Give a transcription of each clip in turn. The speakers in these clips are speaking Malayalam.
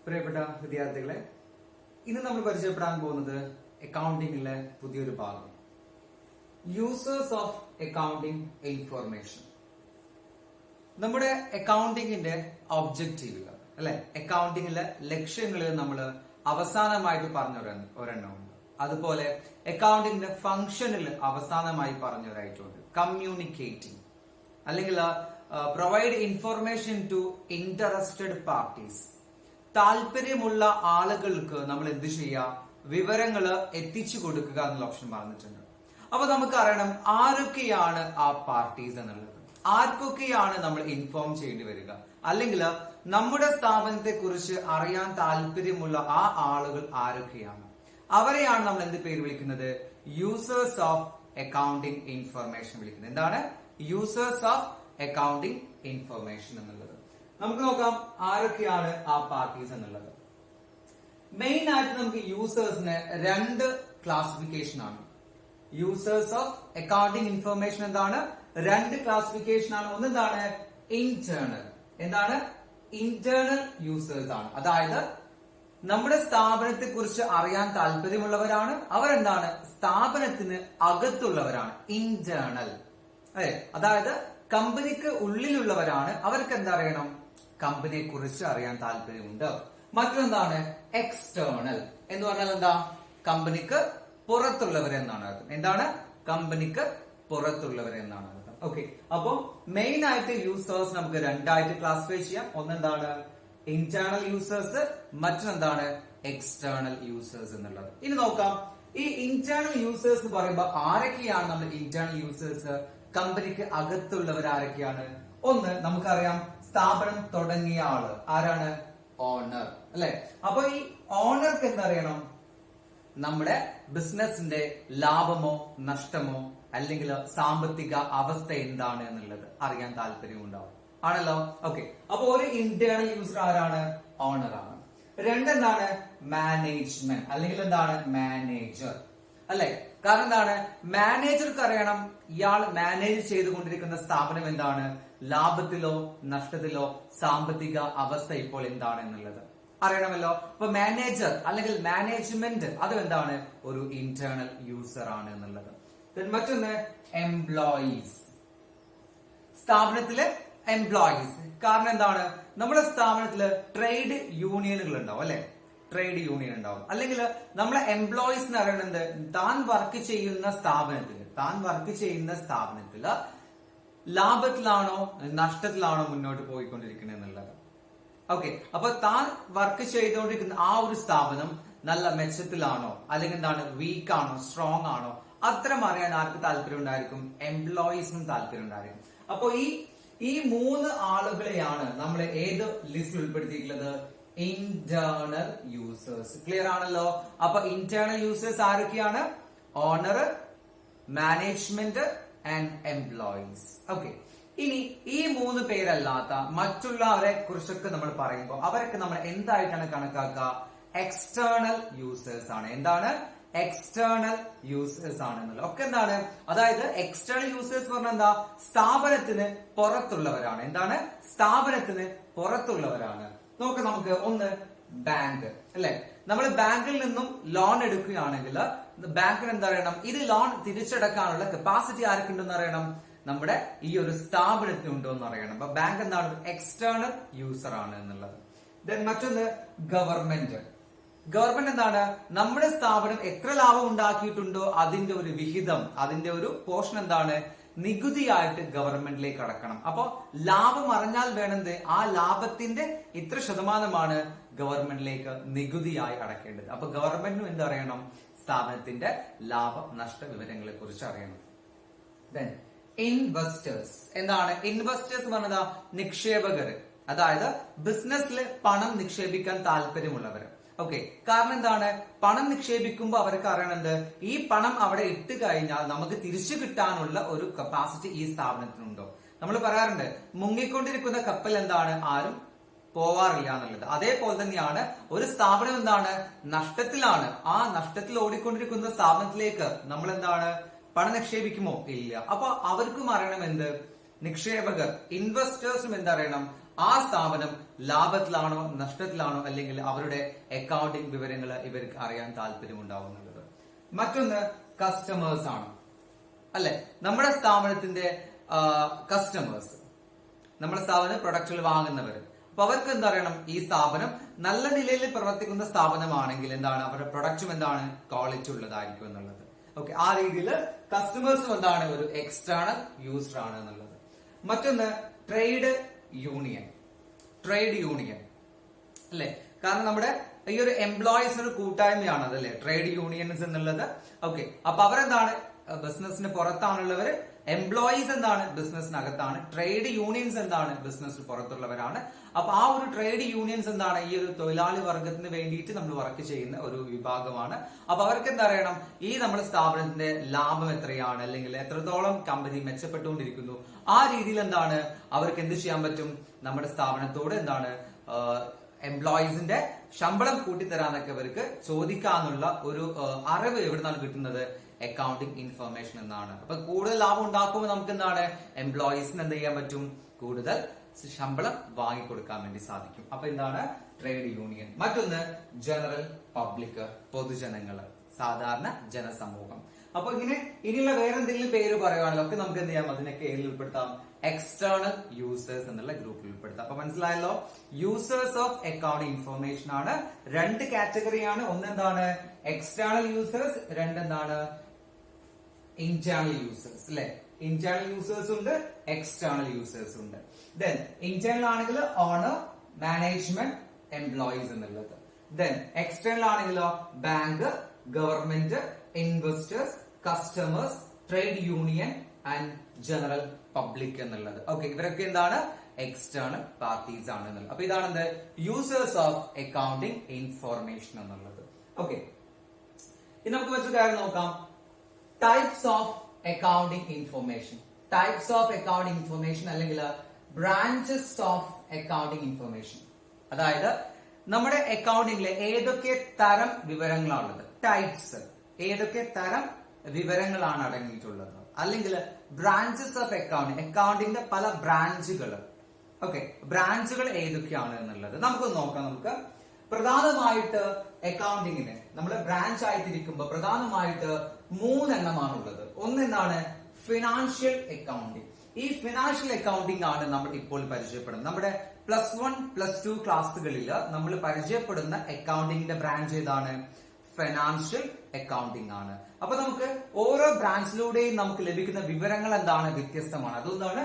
പ്രിയപ്പെട്ട വിദ്യാർത്ഥികളെ, ഇന്ന് നമ്മൾ പരിചയപ്പെടാൻ പോകുന്നത് അക്കൗണ്ടിംഗിലെ പുതിയൊരു ഭാഗം, യൂസേഴ്സ് ഓഫ് അക്കൗണ്ടിംഗ് ഇൻഫർമേഷൻ. നമ്മുടെ അക്കൗണ്ടിങ്ങിന്റെ ഒബ്ജക്റ്റീവുകൾ അല്ലെ, അക്കൗണ്ടിങ്ങിലെ ലക്ഷ്യങ്ങളിൽ നമ്മൾ അവസാനമായിട്ട് പറഞ്ഞ ഒരെണ്ണമുണ്ട്. അതുപോലെ അക്കൗണ്ടിങ്ങിന്റെ ഫംഗ്ഷനിൽ അവസാനമായി പറഞ്ഞൊരായിട്ടുണ്ട് കമ്മ്യൂണിക്കേറ്റിംഗ്, അല്ലെങ്കിൽ provide information to interested parties. താല്പര്യമുള്ള ആളുകൾക്ക് നമ്മൾ എന്ത് ചെയ്യുക, വിവരങ്ങൾ എത്തിച്ചു കൊടുക്കുക എന്നുള്ള ഓപ്ഷൻ പറഞ്ഞിട്ടുണ്ട്. അപ്പൊ നമുക്കറിയണം ആരൊക്കെയാണ് ആ പാർട്ടീസ് എന്നുള്ളത്, ആർക്കൊക്കെയാണ് നമ്മൾ ഇൻഫോം ചെയ്യേണ്ടി വരിക, അല്ലെങ്കിൽ നമ്മുടെ സ്ഥാപനത്തെ കുറിച്ച് അറിയാൻ താല്പര്യമുള്ള ആ ആളുകൾ ആരൊക്കെയാണ്, അവരെയാണ് നമ്മൾ എന്ത് പേര് വിളിക്കുന്നത്, യൂസേഴ്സ് ഓഫ് അക്കൗണ്ടിംഗ് ഇൻഫർമേഷൻ വിളിക്കുന്നത്. എന്താണ് യൂസേഴ്സ് ഓഫ് അക്കൗണ്ടിംഗ് ഇൻഫർമേഷൻ എന്നുള്ളത്? നമുക്ക് നോക്കാം ആരൊക്കെയാണ് ആ പാർട്ടീസ് എന്നുള്ളത്. മെയിൻ ആയിട്ട് നമുക്ക് യൂസേഴ്സിന് രണ്ട് ക്ലാസിഫിക്കേഷൻ ആണ്. യൂസേഴ്സ് ഓഫ് അക്കൗണ്ടിംഗ് ഇൻഫർമേഷൻ എന്താണ്, രണ്ട് ക്ലാസിഫിക്കേഷൻ ആണ്. ഒന്നെന്താണ് ഇന്റേണൽ, എന്താണ് ഇന്റേണൽ യൂസേഴ്സ് ആണ്. അതായത് നമ്മുടെ സ്ഥാപനത്തെ കുറിച്ച് അറിയാൻ താല്പര്യമുള്ളവരാണ്. അവരെന്താണ്, സ്ഥാപനത്തിന് അകത്തുള്ളവരാണ്, ഇന്റേണൽ അല്ലെ. അതായത് കമ്പനിക്ക് ഉള്ളിലുള്ളവരാണ്, അവർക്ക് എന്തറിയണം, കമ്പനിയെ കുറിച്ച് അറിയാൻ താല്പര്യമുണ്ട്. മറ്റൊന്നാണ് എക്സ്റ്റേണൽ എന്ന് പറഞ്ഞാൽ എന്താ, കമ്പനിക്ക് പുറത്തുള്ളവരെന്നാണ് അർത്ഥം. എന്താണ്, കമ്പനിക്ക് പുറത്തുള്ളവരെന്നാണ് അർത്ഥം. ഓക്കെ, അപ്പൊ മെയിൻ ആയിട്ട് യൂസേഴ്സ് നമുക്ക് രണ്ടായിട്ട് ക്ലാസിഫൈ ചെയ്യാം. ഒന്നെന്താണ് ഇന്റേണൽ യൂസേഴ്സ്, മറ്റൊന്നെന്താണ് എക്സ്റ്റേണൽ യൂസേഴ്സ് എന്നുള്ളത്. ഇനി നോക്കാം, ഈ ഇന്റേണൽ യൂസേഴ്സ് എന്ന് പറയുമ്പോൾ ആരൊക്കെയാണ് നമ്മൾ ഇന്റേണൽ യൂസേഴ്സ്, കമ്പനിക്ക് അകത്തുള്ളവർ ആരൊക്കെയാണ്? ഒന്ന് നമുക്കറിയാം, സ്ഥാപനം തുടങ്ങിയ ആള് ആരാണ്, ഓണർ അല്ലെ. അപ്പൊ ഈ ഓണർക്ക് എന്തറിയണം, നമ്മുടെ ബിസിനസിന്റെ ലാഭമോ നഷ്ടമോ അല്ലെങ്കിൽ സാമ്പത്തിക അവസ്ഥ എന്താണ് എന്നുള്ളത് അറിയാൻ താല്പര്യം ഉണ്ടാവും, ആണല്ലോ. ഓക്കെ, അപ്പൊ ഒരു ഇന്റേണൽ യൂസർ ആരാണ്, ഓണർ ആണ്. രണ്ടെന്താണ് മാനേജ്മെന്റ്, അല്ലെങ്കിൽ എന്താണ് മാനേജർ അല്ലെ. കാരണം എന്താണ്, മാനേജർക്ക് അറിയണം ഇയാൾ മാനേജ് ചെയ്തുകൊണ്ടിരിക്കുന്ന സ്ഥാപനം എന്താണ്, ലാഭത്തിലോ നഷ്ടത്തിലോ സാമ്പത്തിക അവസ്ഥ ഇപ്പോൾ എന്താണ് എന്നുള്ളത് അറിയണമല്ലോ. അപ്പൊ മാനേജർ അല്ലെങ്കിൽ മാനേജ്മെന്റ് അത് എന്താണ്, ഒരു ഇന്റേണൽ യൂസർ ആണ് എന്നുള്ളത്. മറ്റൊന്ന് എംപ്ലോയീസ്, സ്ഥാപനത്തിലെ എംപ്ലോയീസ്. കാരണം എന്താണ്, നമ്മുടെ സ്ഥാപനത്തില് ട്രേഡ് യൂണിയനുകൾ ഉണ്ടാവും അല്ലെ, ട്രേഡ് യൂണിയൻ ഉണ്ടാവും. അല്ലെങ്കിൽ നമ്മളെ എംപ്ലോയീസ് എന്ന് പറയുന്നത് താൻ വർക്ക് ചെയ്യുന്ന സ്ഥാപനത്തില് ലാഭത്തിലാണോ നഷ്ടത്തിലാണോ മുന്നോട്ട് പോയിക്കൊണ്ടിരിക്കുന്നത് എന്നുള്ളത്. ഓക്കെ, അപ്പൊ താൻ വർക്ക് ചെയ്തുകൊണ്ടിരിക്കുന്ന ആ ഒരു സ്ഥാപനം നല്ല മെച്ചത്തിലാണോ അല്ലെങ്കിൽ എന്താണ് വീക്ക് ആണോ സ്ട്രോങ് ആണോ, അത്തരം അറിയാൻ ആർക്ക് താല്പര്യം ഉണ്ടായിരിക്കും, എംപ്ലോയീസിനും താല്പര്യം ഉണ്ടായിരിക്കും. അപ്പൊ ഈ മൂന്ന് ആളുകളെയാണ് നമ്മൾ ഏത് ലിസ്റ്റിൽ ഉൾപ്പെടുത്തിയിട്ടുള്ളത്, ഇന്റേണൽ യൂസേഴ്സ്. ക്ലിയർ ആണല്ലോ. അപ്പൊ ഇന്റേണൽ യൂസേഴ്സ് ആരൊക്കെയാണ്, owner, management and employees. Okay, ഇനി ഈ മൂന്ന് പേരല്ലാത്ത മറ്റുള്ളവരെ കുറിച്ചൊക്കെ നമ്മൾ പറയുമ്പോൾ അവരൊക്കെ നമ്മൾ എന്തായിട്ടാണ് കണക്കാക്കുക, എക്സ്റ്റേണൽ യൂസേഴ്സ് ആണ്. എന്താണ്, എക്സ്റ്റേണൽ യൂസേഴ്സ് ആണ് എന്നുള്ളത്. ഒക്കെ എന്താണ്, അതായത് എക്സ്റ്റേണൽ യൂസേഴ്സ് പറഞ്ഞാൽ എന്താ, സ്ഥാപനത്തിന് പുറത്തുള്ളവരാണ്. എന്താണ്, സ്ഥാപനത്തിന് പുറത്തുള്ളവരാണ്. നോക്കാം, നമുക്ക് ഒന്ന് ബാങ്ക് അല്ലെ. നമ്മൾ ബാങ്കിൽ നിന്നും ലോൺ എടുക്കുകയാണെങ്കിൽ ബാങ്കിന് എന്താ അറിയണം, ഇത് ലോൺ തിരിച്ചടക്കാനുള്ള കപ്പാസിറ്റി ആർക്കുണ്ടെന്ന് അറിയണം, നമ്മുടെ ഈ ഒരു സ്ഥാപനത്തിന് ഉണ്ടോ എന്ന് അറിയണം. അപ്പൊ ബാങ്ക് എന്താണ്, എക്സ്റ്റേണൽ യൂസർ ആണ് എന്നുള്ളത്. ദെൻ മറ്റൊന്ന് ഗവൺമെന്റ്. ഗവൺമെന്റ് എന്താണ്, നമ്മുടെ സ്ഥാപനം എത്ര ലാഭം ഉണ്ടാക്കിയിട്ടുണ്ടോ അതിന്റെ ഒരു വിഹിതം, അതിന്റെ ഒരു പോർഷൻ എന്താണ്, നികുതിയായിട്ട് ഗവൺമെന്റിലേക്ക് അടക്കണം. അപ്പൊ ലാഭം അറിഞ്ഞാൽ വേണ്ടത് ആ ലാഭത്തിന്റെ ഇത്ര ശതമാനമാണ് ഗവൺമെന്റിലേക്ക് നികുതിയായി അടക്കേണ്ടത്. അപ്പൊ ഗവൺമെന്റിനും എന്തറിയണം, സ്ഥാപനത്തിന്റെ ലാഭ നഷ്ട വിവരങ്ങളെ കുറിച്ച് അറിയണം. Then investors. എന്താണ് ഇൻവെസ്റ്റേഴ്സ് പറഞ്ഞത്, നിക്ഷേപകര്, അതായത് ബിസിനസ്സിൽ പണം നിക്ഷേപിക്കാൻ താല്പര്യമുള്ളവർ. ഓക്കെ, കാരണം എന്താണ്, പണം നിക്ഷേപിക്കുമ്പോൾ അവർക്ക് അറിയണത് ഈ പണം അവിടെ ഇട്ട് കഴിഞ്ഞാൽ നമുക്ക് തിരിച്ചു കിട്ടാനുള്ള ഒരു കപ്പാസിറ്റി ഈ സ്ഥാപനത്തിനുണ്ടോ. നമ്മൾ പറയാറുണ്ട്, മുങ്ങിക്കൊണ്ടിരിക്കുന്ന കപ്പൽ എന്താണ്, ആരും പോവാറില്ല എന്നുള്ളത്. അതേപോലെ തന്നെയാണ് ഒരു സ്ഥാപനം എന്താണ്, നഷ്ടത്തിലാണ്, ആ നഷ്ടത്തിൽ ഓടിക്കൊണ്ടിരിക്കുന്ന സ്ഥാപനത്തിലേക്ക് നമ്മൾ എന്താണ് പണം നിക്ഷേപിക്കുമോ, ഇല്ല. അപ്പൊ അവർക്കും അറിയണം എന്ത്, നിക്ഷേപകർ ഇൻവെസ്റ്റേഴ്സും എന്തറിയണം, ആ സ്ഥാപനം ലാഭത്തിലാണോ നഷ്ടത്തിലാണോ അല്ലെങ്കിൽ അവരുടെ അക്കൗണ്ടിംഗ് വിവരങ്ങൾ ഇവർക്ക് അറിയാൻ താല്പര്യമുണ്ടാവുന്നുള്ളത്. മറ്റൊന്ന് കസ്റ്റമേഴ്സ് ആണ്, അല്ലെ? നമ്മുടെ സ്ഥാപനത്തിന്റെ കസ്റ്റമേഴ്സ്, നമ്മുടെ സ്ഥാപനം പ്രൊഡക്റ്റുകൾ വാങ്ങുന്നവർ. അപ്പൊ അവർക്ക് എന്താ അറിയണം, ഈ സ്ഥാപനം നല്ല നിലയിൽ പ്രവർത്തിക്കുന്ന സ്ഥാപനമാണെങ്കിൽ എന്താണ് അവരുടെ പ്രൊഡക്റ്റും എന്താണ് ക്വാളിറ്റി ഉള്ളതായിരിക്കും എന്നുള്ളത്. ഓക്കെ, ആ രീതിയിൽ കസ്റ്റമേഴ്സും എന്താണ് ഒരു എക്സ്റ്റേണൽ യൂസർ ആണ് എന്നുള്ളത്. മറ്റൊന്ന് ട്രേഡ് യൂണിയൻ. ട്രേഡ് യൂണിയൻ അല്ലെ, കാരണം നമ്മുടെ ഈ ഒരു എംപ്ലോയീസിന് ഒരു കൂട്ടായ്മയാണ് അതല്ലേ ട്രേഡ് യൂണിയൻസ് എന്നുള്ളത്. ഓക്കെ, അപ്പൊ അവരെന്താണ് ബിസിനസിന് പുറത്താണുള്ളവർ, എംപ്ലോയീസ് എന്താണ് ബിസിനസിനകത്താണ്, ട്രേഡ് യൂണിയൻസ് എന്താണ് ബിസിനസിന് പുറത്തുള്ളവരാണ്. അപ്പൊ ആ ഒരു ട്രേഡ് യൂണിയൻസ് എന്താണ് ഈ ഒരു തൊഴിലാളി വർഗത്തിന് വേണ്ടിയിട്ട് നമ്മൾ വർക്ക് ചെയ്യുന്ന ഒരു വിഭാഗമാണ്. അപ്പൊ അവർക്ക് എന്താ അറിയണം, ഈ നമ്മുടെ സ്ഥാപനത്തിന്റെ ലാഭം എത്രയാണ് അല്ലെങ്കിൽ എത്രത്തോളം കമ്പനി മെച്ചപ്പെട്ടുകൊണ്ടിരിക്കുന്നു, ആ രീതിയിൽ എന്താണ് അവർക്ക് എന്ത് ചെയ്യാൻ പറ്റും, നമ്മുടെ സ്ഥാപനത്തോട് എന്താണ് എംപ്ലോയീസിന്റെ ശമ്പളം കൂട്ടിത്തരാന്നൊക്കെ അവർക്ക് ചോദിക്കാനുള്ള ഒരു അറിവ് എവിടുന്നാണ് കിട്ടുന്നത്, അക്കൗണ്ടിംഗ് ഇൻഫർമേഷൻ എന്നാണ്. അപ്പൊ കൂടുതൽ ലാഭം ഉണ്ടാക്കുമ്പോൾ നമുക്ക് എന്താണ് എംപ്ലോയീസിന് എന്ത് ചെയ്യാൻ പറ്റും, കൂടുതൽ ശമ്പളം വാങ്ങിക്കൊടുക്കാൻ വേണ്ടി സാധിക്കും. അപ്പൊ എന്താണ് ട്രേഡ് യൂണിയൻ. മറ്റൊന്ന് ജനറൽ പബ്ലിക്, പൊതുജനങ്ങള്, സാധാരണ ജനസമൂഹം. അപ്പൊ ഇങ്ങനെ ഇനിയുള്ള വേറെ എന്തെങ്കിലും പേര് പറയുവാണെങ്കിൽ ഒക്കെ നമുക്ക് എന്ത് ചെയ്യാം, അതിനൊക്കെ ഏതിൽ ഉൾപ്പെടുത്താം, എക്സ്റ്റേണൽ യൂസേഴ്സ് എന്നുള്ള ഗ്രൂപ്പിൽ ഉൾപ്പെടുത്താം. അപ്പൊ മനസ്സിലായല്ലോ, യൂസേഴ്സ് ഓഫ് അക്കൗണ്ടിംഗ് ഇൻഫർമേഷൻ ആണ്. രണ്ട് കാറ്റഗറിയാണ്, ഒന്നെന്താണ് എക്സ്റ്റേണൽ യൂസേഴ്സ്, രണ്ടെന്താണ് ഇന്റേണൽ യൂസേഴ്സ് അല്ലെ. ഇന്റേണൽ യൂസേഴ്സ് ഉണ്ട്, എക്സ്റ്റേണൽ യൂസേഴ്സ് ഉണ്ട്. ദെൻ ഇന്റേണൽ ആണെങ്കിൽ ഓണർ, മാനേജ്മെന്റ്, എംപ്ലോയീസ് എന്നുള്ളത്. ദെൻ എക്സ്റ്റേണൽ ആണെങ്കിലോ bank, government, investors, customers, trade union and general public എന്നുള്ളത്. ഓക്കെ, ഇവരൊക്കെ എന്താണ് എക്സ്റ്റേണൽ പാർട്ടീസ് ആണ് എന്നുള്ളത്. അപ്പൊ ഇതാണ് എന്ത് യൂസേഴ്സ് ഓഫ് അക്കൗണ്ടിംഗ് ഇൻഫോർമേഷൻ എന്നുള്ളത്. ഓക്കെ, ഇനി നമുക്ക് മറ്റൊരു കാര്യം നോക്കാം, types of accounting information. Types of accounting information അല്ലെങ്കിൽ ബ്രാഞ്ചസ് ഓഫ് അക്കൗണ്ടിംഗ് ഇൻഫോർമേഷൻ. അതായത് നമ്മുടെ അക്കൗണ്ടിംഗിലെ ഏതൊക്കെ തരം വിവരങ്ങളാണുള്ളത്, ടൈപ്സ്, ഏതൊക്കെ തരം വിവരങ്ങളാണ് അടങ്ങിയിട്ടുള്ളത്, അല്ലെങ്കിൽ ബ്രാഞ്ചസ് ഓഫ് അക്കൗണ്ടിംഗ്, അക്കൗണ്ടിന്റെ പല ബ്രാഞ്ചുകൾ. ഓക്കെ, ബ്രാഞ്ചുകൾ ഏതൊക്കെയാണ് എന്നുള്ളത് നമുക്ക് നോക്കാം. നമുക്ക് പ്രധാനമായിട്ട് അക്കൗണ്ടിങ്ങിന് നമ്മൾ ബ്രാഞ്ച് ആയിട്ടിരിക്കുമ്പോൾ പ്രധാനമായിട്ട് 3 എണ്ണമാണുള്ളത്. ഒന്നെന്താണ് ഫിനാൻഷ്യൽ അക്കൗണ്ടിങ്. ഈ ഫിനാൻഷ്യൽ അക്കൗണ്ടിംഗ് ആണ് നമ്മൾ ഇപ്പോൾ പരിചയപ്പെടുന്നത്. നമ്മുടെ +1, +2 ക്ലാസ്സുകളിൽ നമ്മൾ പരിചയപ്പെടുന്ന അക്കൗണ്ടിങ്ങിന്റെ ബ്രാഞ്ച് ഏതാണ്, ഫിനാൻഷ്യൽ അക്കൗണ്ടിംഗ് ആണ്. അപ്പൊ നമുക്ക് ഓരോ ബ്രാഞ്ചിലൂടെയും നമുക്ക് ലഭിക്കുന്ന വിവരങ്ങൾ എന്താണ്, വ്യത്യസ്തമാണ്. അതുകൊണ്ടാണ്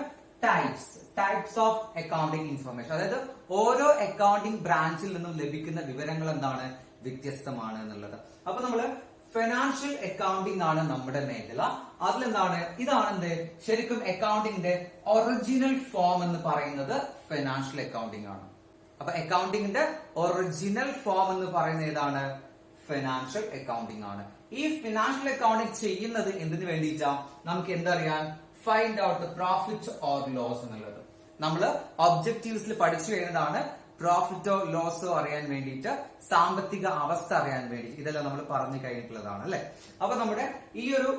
ടൈപ്സ് ഓഫ് അക്കൗണ്ടിംഗ് ഇൻഫർമേഷൻ. അതായത് ഓരോ അക്കൗണ്ടിംഗ് ബ്രാഞ്ചിൽ നിന്നും ലഭിക്കുന്ന വിവരങ്ങൾ എന്താണ്, വ്യത്യസ്തമാണ് എന്നുള്ളത്. അപ്പൊ നമ്മള് ഫിനാൻഷ്യൽ അക്കൗണ്ടിംഗ് ആണ് നമ്മുടെ മേഖല. അതിലെന്താണ്, ഇതാണ് എന്ത് ശരിക്കും അക്കൗണ്ടിങ്ങിന്റെ ഒറിജിനൽ ഫോം എന്ന് പറയുന്നത് ഫിനാൻഷ്യൽ അക്കൗണ്ടിംഗ് ആണ്. അപ്പൊ അക്കൗണ്ടിങ്ങിന്റെ ഒറിജിനൽ ഫോം എന്ന് പറയുന്നത് ഏതാണ്, ഫിനാൻഷ്യൽ അക്കൗണ്ടിംഗ് ആണ്. ഈ ഫിനാൻഷ്യൽ അക്കൗണ്ടിംഗ് ചെയ്യുന്നത് എന്തിനു വേണ്ടിയിട്ടാ, നമുക്ക് എന്തറിയാൻ, find out profit or loss എന്നുള്ളത്. നമ്മള് ഒബ്ജക്റ്റീവ്സിൽ പഠിച്ചു കഴിഞ്ഞതാണ് പ്രോഫിറ്റോ ലോസോ അറിയാൻ വേണ്ടിയിട്ട്, സാമ്പത്തിക അവസ്ഥ അറിയാൻ വേണ്ടി, ഇതെല്ലാം നമ്മൾ പറഞ്ഞു കഴിഞ്ഞിട്ടുള്ളതാണ് അല്ലെ. അപ്പൊ നമ്മുടെ ഈ ഒരു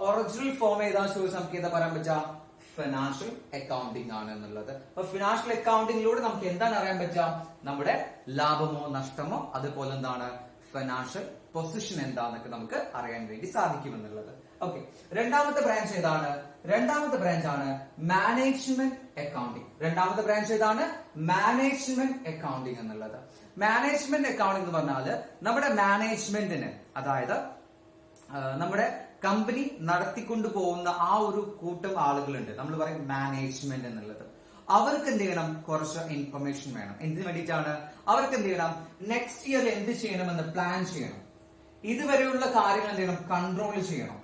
ഒറിജിനൽ ഫോം ഏതാണെന്ന് ചോദിച്ചാൽ നമുക്ക് ഏതാ പറയാൻ പറ്റാം, ഫിനാൻഷ്യൽ അക്കൗണ്ടിംഗ് ആണ് എന്നുള്ളത്. അപ്പൊ ഫിനാൻഷ്യൽ അക്കൗണ്ടിങ്ങിലൂടെ നമുക്ക് എന്താണ് അറിയാൻ പറ്റാം, നമ്മുടെ ലാഭമോ നഷ്ടമോ, അതുപോലെ എന്താണ് ഫിനാൻഷ്യൽ പൊസിഷൻ എന്താന്നൊക്കെ നമുക്ക് അറിയാൻ വേണ്ടി സാധിക്കും എന്നുള്ളത്. ഓക്കെ, രണ്ടാമത്തെ ബ്രാഞ്ച് ഏതാണ്, രണ്ടാമത്തെ ബ്രാഞ്ച് ആണ് മാനേജ്മെന്റ് അക്കൗണ്ടിംഗ്. രണ്ടാമത്തെ ബ്രാഞ്ച് ഏതാണ്, മാനേജ്മെന്റ് അക്കൗണ്ടിംഗ് എന്നുള്ളത്. മാനേജ്മെന്റ് അക്കൗണ്ടിംഗ് എന്ന് പറഞ്ഞാല് നമ്മുടെ മാനേജ്മെന്റിന്, അതായത് നമ്മുടെ കമ്പനി നടത്തിക്കൊണ്ടു പോകുന്ന ആ ഒരു കൂട്ടം ആളുകളുണ്ട്, നമ്മൾ പറയും മാനേജ്മെന്റ് എന്നുള്ളത്. അവർക്ക് എന്ത് ചെയ്യണം, കുറച്ച് ഇൻഫർമേഷൻ വേണം. എന്തിനു വേണ്ടിയിട്ടാണ്, അവർക്ക് എന്ത് ചെയ്യണം, നെക്സ്റ്റ് ഇയർ എന്ത് ചെയ്യണമെന്ന് പ്ലാൻ ചെയ്യണം. ഇതുവരെയുള്ള കാര്യങ്ങൾ എന്ത് ചെയ്യണം, കൺട്രോൾ ചെയ്യണം.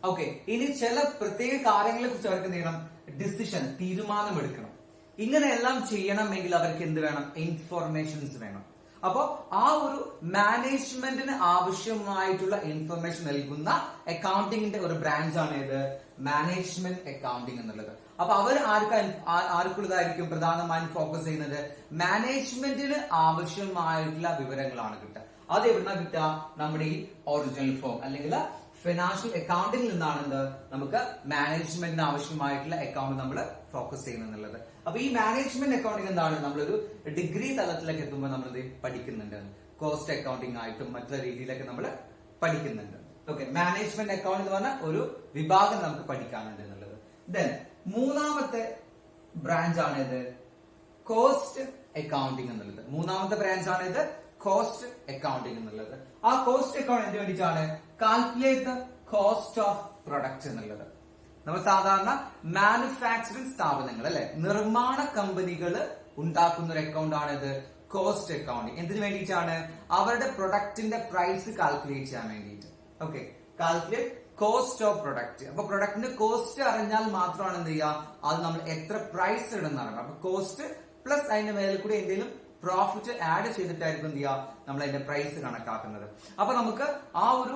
ഓക്കെ, ഇനി ചില പ്രത്യേക കാര്യങ്ങളെ കുറിച്ച് അവർക്ക് എന്ത് ചെയ്യണം, ഡിസിഷൻ, തീരുമാനമെടുക്കണം. ഇങ്ങനെയെല്ലാം ചെയ്യണമെങ്കിൽ അവർക്ക് എന്ത് വേണം, ഇൻഫർമേഷൻസ് വേണം. അപ്പോ ആ ഒരു മാനേജ്മെന്റിന് ആവശ്യമായിട്ടുള്ള ഇൻഫർമേഷൻ നൽകുന്ന അക്കൗണ്ടിങ്ങിന്റെ ഒരു ബ്രാഞ്ചാണ് ഏത്, മാനേജ്മെന്റ് അക്കൗണ്ടിംഗ് എന്നുള്ളത്. അപ്പൊ അവർ ആർക്കുള്ളതായിരിക്കും പ്രധാനമായും ഫോക്കസ് ചെയ്യുന്നത്, മാനേജ്മെന്റിന് ആവശ്യമായിട്ടുള്ള വിവരങ്ങളാണ് കിട്ടുക. അത് എവിടുന്ന കിട്ടുക, നമ്മുടെ ഈ ഒറിജിനൽ ഫോം അല്ലെങ്കിൽ ഫിനാൻഷ്യൽ അക്കൗണ്ടിംഗിൽ നിന്നാണ് നമുക്ക് മാനേജ്മെന്റിന് ആവശ്യമായിട്ടുള്ള അക്കൗണ്ട് നമ്മൾ ഫോക്കസ് ചെയ്യുന്നത് എന്നുള്ളത്. അപ്പൊ ഈ മാനേജ്മെന്റ് അക്കൗണ്ടിങ് എന്താണ്, നമ്മളൊരു ഡിഗ്രി തലത്തിലേക്ക് എത്തുമ്പോൾ നമ്മൾ ഇത് പഠിക്കുന്നുണ്ട്. കോസ്റ്റ് അക്കൗണ്ടിങ് ആയിട്ടും മറ്റുള്ള രീതിയിലൊക്കെ നമ്മൾ പഠിക്കുന്നുണ്ട്. ഓക്കെ, മാനേജ്മെന്റ് അക്കൗണ്ട് എന്ന് പറഞ്ഞാൽ ഒരു വിഭാഗം നമുക്ക് പഠിക്കാനുണ്ട് എന്നുള്ളത്. ദെൻ മൂന്നാമത്തെ ബ്രാഞ്ച് ആണ് ഇത് കോസ്റ്റ് അക്കൗണ്ടിങ് എന്നുള്ളത്. മൂന്നാമത്തെ ബ്രാഞ്ച് ആണ് ഇത് കോസ്റ്റ് അക്കൗണ്ടിങ് എന്നുള്ളത്. ആ കോസ്റ്റ് അക്കൗണ്ടിന് വേണ്ടിയിട്ടാണ് calculate the cost of product എന്നുള്ളത്. നമ്മൾ സാധാരണ മാനുഫാക്ചറിംഗ് സ്ഥാപനങ്ങൾ അല്ലെ, നിർമ്മാണ കമ്പനികൾ ഉണ്ടാക്കുന്ന ഒരു അക്കൗണ്ട് ആണ് ഇത് കോസ്റ്റ് അക്കൗണ്ടിങ്. എന്തിനു വേണ്ടിയിട്ടാണ്? അവരുടെ പ്രൊഡക്റ്റിന്റെ പ്രൈസ് കാൽക്കുലേറ്റ് ചെയ്യാൻ വേണ്ടിയിട്ട്. Okay, calculate cost of product. അപ്പൊ പ്രൊഡക്റ്റിന്റെ കോസ്റ്റ് അറിഞ്ഞാൽ മാത്രമാണ് എന്ത് ചെയ്യുക, അത് നമ്മൾ എത്ര പ്രൈസ് ഇടുന്ന അറിയാം. അപ്പൊ കോസ്റ്റ് പ്ലസ് അതിന്റെ മേലെ കൂടി എന്തെങ്കിലും പ്രോഫിറ്റ് ആഡ് ചെയ്തിട്ടായിരിക്കും എന്ത് ചെയ്യുക, നമ്മൾ അതിന്റെ പ്രൈസ് കണക്കാക്കുന്നത്. അപ്പൊ നമുക്ക് ആ ഒരു